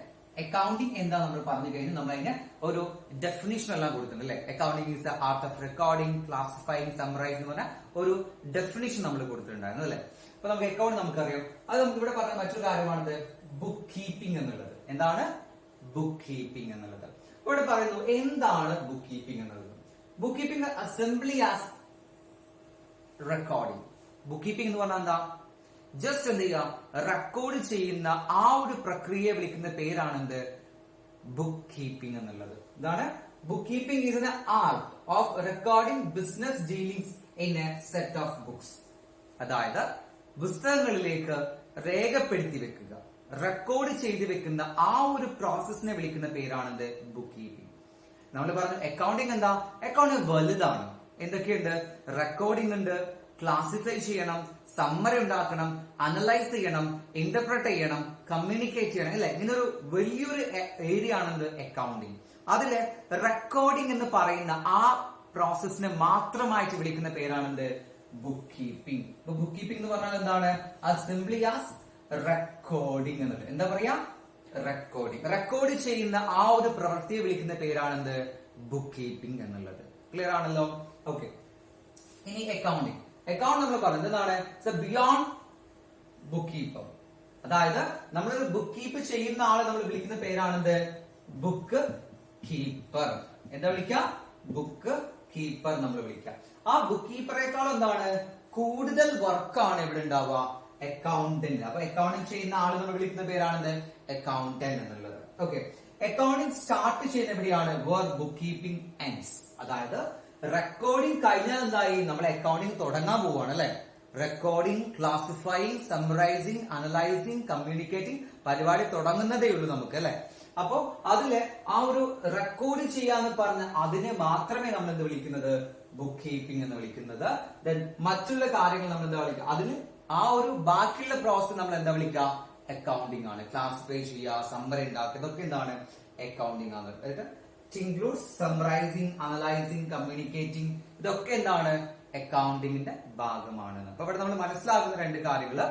അക്കൗണ്ടിംഗ് എന്താ നമ്മൾ പറഞ്ഞു കഴിഞ്ഞു. നമ്മൾ അതിന് ഒരു ഡെഫിനിഷൻ എല്ലാം കൊടുത്തിട്ടുണ്ട് അല്ലെ. Accounting is the art of recording, classifying, summarising എന്ന് പറഞ്ഞ ഒരു ഡെഫിനിഷൻ നമ്മൾ കൊടുത്തിട്ടുണ്ടായിരുന്നു അല്ലെ. അപ്പൊ നമുക്ക് അക്കൗണ്ട് നമുക്കറിയാം. അത് നമുക്ക് ഇവിടെ പറഞ്ഞ മറ്റൊരു കാര്യമാണത് ബുക്ക് കീപ്പിംഗ് എന്നുള്ളത്. എന്താണ് ബുക്ക് കീപ്പിംഗ് എന്നുള്ളത്? ഇവിടെ പറയുന്നു എന്താണ് ബുക്ക് കീപ്പിംഗ് എന്നുള്ളത്. Book keeping assembly as recording. Book keeping എന്ന് പറഞ്ഞാൽ എന്താ? ജസ്റ്റ് എന്ത് ചെയ്യുക? റെക്കോർഡ് ചെയ്യുന്ന ആ ഒരു പ്രക്രിയയെ വിളിക്കുന്ന പേരാണെന്ത് ബുക്ക് കീപ്പിംഗ് എന്നുള്ളത്. ഇതാണ് book keeping is an art of recording business dealings in a set of books. അതായത് പുസ്തകങ്ങളിലേക്ക് രേഖപ്പെടുത്തി വെക്കുക, റെക്കോർഡ് ചെയ്ത് വെക്കുന്ന ആ ഒരു പ്രോസസ്സിനെ വിളിക്കുന്ന പേരാണെന്ത് ബുക്ക് കീപ്പിംഗ്. നമ്മൾ പറഞ്ഞു അക്കൗണ്ടിംഗ് എന്താ? അക്കൗണ്ടിംഗ് വലുതാണ്. എന്തൊക്കെയുണ്ട്? റെക്കോർഡിംഗ് ഉണ്ട്, ക്ലാസിഫൈ ചെയ്യണം, സമ്മറി ഉണ്ടാക്കണം, അനലൈസ് ചെയ്യണം, ഇന്റർപ്രറ്റ് ചെയ്യണം, കമ്മ്യൂണിക്കേറ്റ് ചെയ്യണം അല്ലെ. ഇങ്ങനൊരു വലിയൊരു ഏരിയ ആണെന്ത് അക്കൗണ്ടിംഗ്. അതില് റെക്കോർഡിംഗ് എന്ന് പറയുന്ന ആ പ്രോസസ്സിനെ മാത്രമായിട്ട് വിളിക്കുന്ന പേരാണെന്ത് ബുക്ക് കീപ്പിംഗ്. ബുക്ക് കീപ്പിംഗ് എന്ന് പറഞ്ഞാൽ എന്താണ്? സിംപ്ലി ആസ് റെക്കോർഡിംഗ് എന്നുള്ളത്. എന്താ പറയാ? റെക്കോർഡിംഗ്. റെക്കോർഡ് ചെയ്യുന്ന ആ ഒരു പ്രവൃത്തിയെ വിളിക്കുന്ന പേരാണെന്ത് ബുക്ക് കീപ്പിംഗ് എന്നുള്ളത്. ക്ലിയർ ആണല്ലോ? ഓക്കെ. ഇനി അക്കൗണ്ടിംഗ്. അക്കൗണ്ട് നമ്മൾ പറയുന്നത് എന്താണ്? Beyond book keeper. അതായത് നമ്മളൊരു ബുക്ക് കീപ്പ് ചെയ്യുന്ന ആളെ നമ്മൾ വിളിക്കുന്ന പേരാണെന്ത് ബുക്ക് കീപ്പർ. എന്താ വിളിക്കുക? ബുക്ക് കീപ്പർ നമ്മൾ വിളിക്കുക. ആ ബുക്ക് കീപ്പറേക്കാൾ എന്താണ് കൂടുതൽ വർക്കാണ് ഇവിടെ ഉണ്ടാവുക അക്കൗണ്ടന്റ്. അപ്പൊ അക്കൗണ്ടിങ് ചെയ്യുന്ന ആൾ നമ്മൾ വിളിക്കുന്ന പേരാണെന്ത് അക്കൗണ്ടന്റ് എന്നുള്ളത്. ഓക്കെ. അക്കൗണ്ടിങ് സ്റ്റാർട്ട് ചെയ്യുന്ന എവിടെയാണ്? Where bookkeeping ends. അതായത് റെക്കോർഡിംഗ് കഴിഞ്ഞാൽ എന്തായി? നമ്മൾ അക്കൗണ്ടിങ് തുടങ്ങാൻ പോവാണ് അല്ലെ. Recording, classifying, summarizing, analyzing, communicating പരിപാടി തുടങ്ങുന്നതേ ഉള്ളൂ നമുക്ക് അല്ലെ. അപ്പോ അതില് ആ ഒരു റെക്കോർഡ് ചെയ്യാന്ന് പറഞ്ഞ അതിനെ മാത്രമേ നമ്മൾ എന്ത് വിളിക്കുന്നത് ബുക്ക് കീപ്പിംഗ് എന്ന് വിളിക്കുന്നത്. ദെൻ മറ്റുള്ള കാര്യങ്ങൾ നമ്മൾ എന്താ വിളിക്കുക? അതിന് ആ ഒരു ബാക്കിയുള്ള പ്രോസസ് നമ്മൾ എന്താ വിളിക്കുക? അക്കൗണ്ടിംഗ് ആണ്. ക്ലാസിഫൈ ചെയ്യുക, സമ്മറി ഉണ്ടാക്കുക, ഇതൊക്കെ എന്താണ് അക്കൗണ്ടിംഗ് ആണ്. അതായത് ഇൻക്ലൂഡ്സ് സമ്മറൈസിങ്, അനലൈസിങ്, കമ്മ്യൂണിക്കേറ്റിംഗ്, ഇതൊക്കെ എന്താണ് അക്കൗണ്ടിങ്ങിന്റെ ഭാഗമാണ്. അപ്പൊ ഇവിടെ നമ്മൾ മനസ്സിലാക്കുന്ന 2 കാര്യങ്ങള്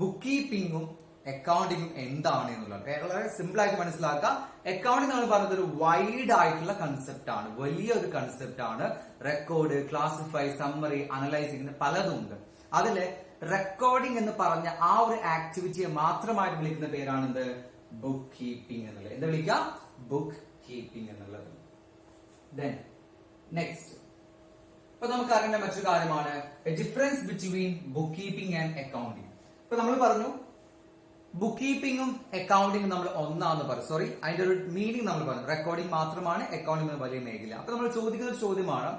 ബുക്ക് കീപ്പിംഗും അക്കൗണ്ടിങ്ങും എന്താണ് എന്നുള്ളത് വളരെ സിമ്പിൾ ആയിട്ട് മനസ്സിലാക്കാം. അക്കൗണ്ടിങ് നമ്മൾ പറഞ്ഞത് ഒരു വൈഡ് ആയിട്ടുള്ള കൺസെപ്റ്റ് ആണ്, വലിയൊരു കൺസെപ്റ്റ് ആണ്. റെക്കോർഡ്, ക്ലാസിഫൈ, സമ്മറി, അനലൈസിംഗ് പലതും ഉണ്ട്. അതില് റെക്കോർഡിംഗ് എന്ന് പറഞ്ഞ ആ ഒരു ആക്ടിവിറ്റിയെ മാത്രമായിട്ട് വിളിക്കുന്ന പേരാണെന്ത് ബുക്ക് കീപ്പിംഗ് എന്നുള്ളത്. എന്താ വിളിക്കുക? ബുക്ക് കീപ്പിംഗ് എന്നുള്ളത്. Then നെക്സ്റ്റ്, ഇപ്പൊ നമുക്ക് അറിയേണ്ട മറ്റൊരു കാര്യമാണ് difference between book keeping and accounting. ഇപ്പൊ നമ്മൾ പറഞ്ഞു ബുക്ക് കീപ്പിംഗും അക്കൗണ്ടിങ്ങും നമ്മൾ ഒന്നാന്ന് പറഞ്ഞു. സോറി, അതിന്റെ ഒരു മീനിങ് നമ്മൾ പറഞ്ഞു. റെക്കോർഡിംഗ് മാത്രമാണ് അക്കൗണ്ടിംഗ് വലിയ മേഖല. അപ്പൊ നമ്മൾ ചോദിക്കുന്ന ഒരു ചോദ്യമാണ്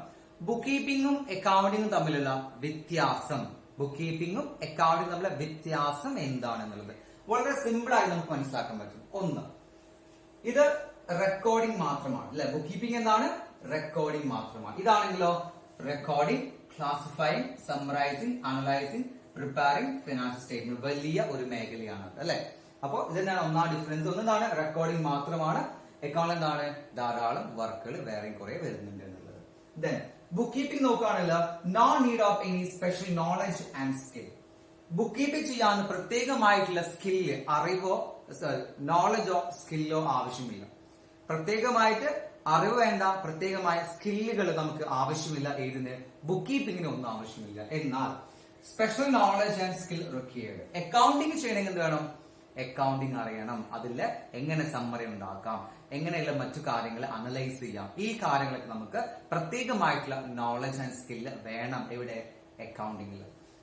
ബുക്ക് കീപ്പിംഗും അക്കൗണ്ടിങ്ങും തമ്മിലുള്ള വ്യത്യാസം. ബുക്ക് കീപ്പിംഗും അക്കൗണ്ടിങ്ങും തമ്മിലുള്ള വ്യത്യാസം എന്താണെന്നുള്ളത് വളരെ സിമ്പിൾ ആയി നമുക്ക് മനസ്സിലാക്കാൻ പറ്റും. ഒന്ന്, ഇത് റെക്കോർഡിംഗ് മാത്രമാണ് അല്ലെ. ബുക്ക് കീപ്പിംഗ് എന്താണ്? റെക്കോർഡിംഗ് മാത്രമാണ്. ഇതാണെങ്കിലോ recording, classifying, summarising, analysing, preparing financial statement. വലിയ ഒരു മേഖലയാണ് അല്ലെ. അപ്പൊ ഇതെന്താണ് ഒന്നാം ഡിഫറൻസ്? ഒന്നെന്താണ് റെക്കോർഡിംഗ് മാത്രമാണ്, അക്കൗണ്ട് എന്താണ് ധാരാളം വർക്കുകൾ വേറെയും കുറെ വരുന്നുണ്ട് എന്നുള്ളത്. ദെൻ ബുക്ക് കീപ്പിംഗ് നോക്കുകയാണെങ്കിൽ no need of any special knowledge and skill. Book keeping ചെയ്യാൻ പ്രത്യേകമായിട്ടുള്ള സ്കില്ല്, അറിവോ നോളജോ സ്കില്ലോ ആവശ്യമില്ല. പ്രത്യേകമായിട്ട് അറിവ് വേണ്ട, പ്രത്യേകമായ സ്കില്ലുകൾ നമുക്ക് ആവശ്യമില്ല. ഏതിന്? ബുക്ക് കീപ്പിംഗിന് ഒന്നും ആവശ്യമില്ല. എന്നാൽ special knowledge and skill required. Accounting ചെയ്യണമെങ്കിൽ എന്ത് വേണം? അക്കൗണ്ടിങ് അറിയണം. അതില് എങ്ങനെ സമ്മറി ഉണ്ടാക്കാം, എങ്ങനെയുള്ള മറ്റു കാര്യങ്ങൾ അനലൈസ് ചെയ്യാം, ഈ കാര്യങ്ങളൊക്കെ നമുക്ക് പ്രത്യേകമായിട്ടുള്ള നോളജ് ആൻഡ് സ്കില്ല് വേണം. എവിടെ? അക്കൗണ്ടിങ്ങിൽ.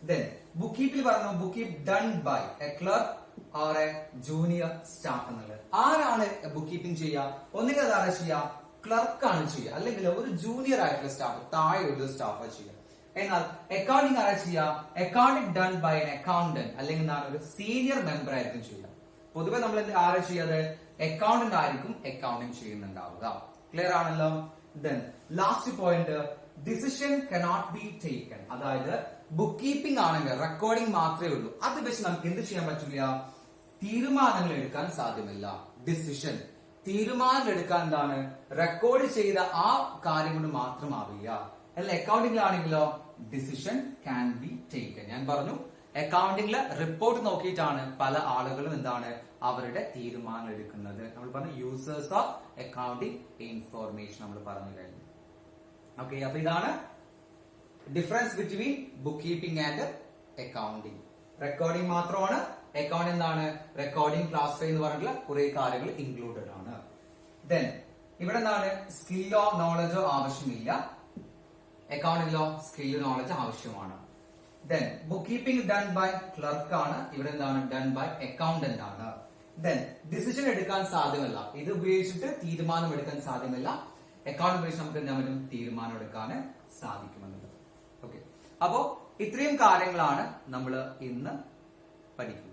ദെൻ ബുക്ക് കീപ്പിൽ പറഞ്ഞു book keep done by a clerk or a junior staff എന്നുള്ളത്. ആരാണ് ബുക്ക് കീപ്പിംഗ് ചെയ്യുക? ഒന്നുകിൽ അതാണ് ചെയ്യുക, ക്ലർക്കാണ് ചെയ്യുക, അല്ലെങ്കിൽ ഒരു ജൂനിയർ ആയിട്ടുള്ള സ്റ്റാഫ്, താഴെയുള്ള സ്റ്റാഫ് ചെയ്യുക. എന്നാൽ അക്കൗണ്ടിങ് ആരാ ചെയ്യുക? Accounting done by an accountant, അല്ലെങ്കിൽ എന്താണ് ഒരു സീനിയർ മെമ്പർ ആയിരിക്കും ചെയ്യുക. പൊതുവെ നമ്മൾ ആരാ ചെയ്യാതെ? അക്കൗണ്ടന്റ് ആയിരിക്കും അക്കൗണ്ടിങ് ചെയ്യുന്നുണ്ടാവുക. ക്ലിയർ ആണല്ലോ. Then last point, decision cannot be taken. അതായത് ബുക്ക് കീപ്പിംഗ് ആണെങ്കിൽ റെക്കോർഡിംഗ് മാത്രമേ ഉള്ളൂ, അത് വെച്ച് നമുക്ക് എന്ത് ചെയ്യാൻ പറ്റില്ല? തീരുമാനങ്ങൾ എടുക്കാൻ സാധ്യമല്ല. ഡിസിഷൻ, തീരുമാനം എടുക്കാൻ എന്താണ് റെക്കോർഡ് ചെയ്ത ആ കാര്യം കൊണ്ട് മാത്രമാവില്ല. അല്ല അക്കൗണ്ടിങ്ങിലാണെങ്കിലോ ഡിസിഷൻ ക്യാൻ ബി ടേക്കൺ. ഞാൻ പറഞ്ഞു അക്കൗണ്ടിങ്ങിലെ റിപ്പോർട്ട് നോക്കിയിട്ടാണ് പല ആളുകളും എന്താണ് അവരുടെ തീരുമാനം എടുക്കുന്നത്. നമ്മൾ പറഞ്ഞു യൂസേഴ്സ് ഓഫ് അക്കൗണ്ടിങ് ഇൻഫോർമേഷൻ നമ്മൾ പറഞ്ഞു കഴിഞ്ഞു. ഓക്കെ, അപ്പൊ ഇതാണ് difference between book keeping and accounting. Recording മാത്രമാണ്, അക്കൗണ്ട് എന്താണ് റെക്കോർഡിംഗ്, ക്ലാസിഫൈ എന്ന് പറഞ്ഞിട്ടുള്ള കുറെ കാര്യങ്ങൾ ഇൻക്ലൂഡഡ് ആണ്. ദെൻ ഇവിടെ എന്താണ് സ്കില്ലോ നോളജോ ആവശ്യമില്ല, അക്കൗണ്ടിലോ സ്കില്ലോ നോളജ് ആവശ്യമാണ്. Then book keeping done by clerk ആണ്, ഇവിടെ എന്താണ് ഡൺ ബൈ അക്കൗണ്ടന്റ് ആണ്. ദെൻ ഡിസിഷൻ എടുക്കാൻ സാധ്യമല്ല, ഇത് ഉപയോഗിച്ചിട്ട് തീരുമാനം എടുക്കാൻ സാധ്യമല്ല. അക്കൗണ്ട് ഉപയോഗിച്ച് നമുക്ക് എന്താ പറ്റും? തീരുമാനം എടുക്കാൻ സാധിക്കുമെന്നുള്ളത്. ഓക്കെ, അപ്പോ ഇത്രയും കാര്യങ്ങളാണ് നമ്മൾ ഇന്ന് പഠിക്കുന്നത്.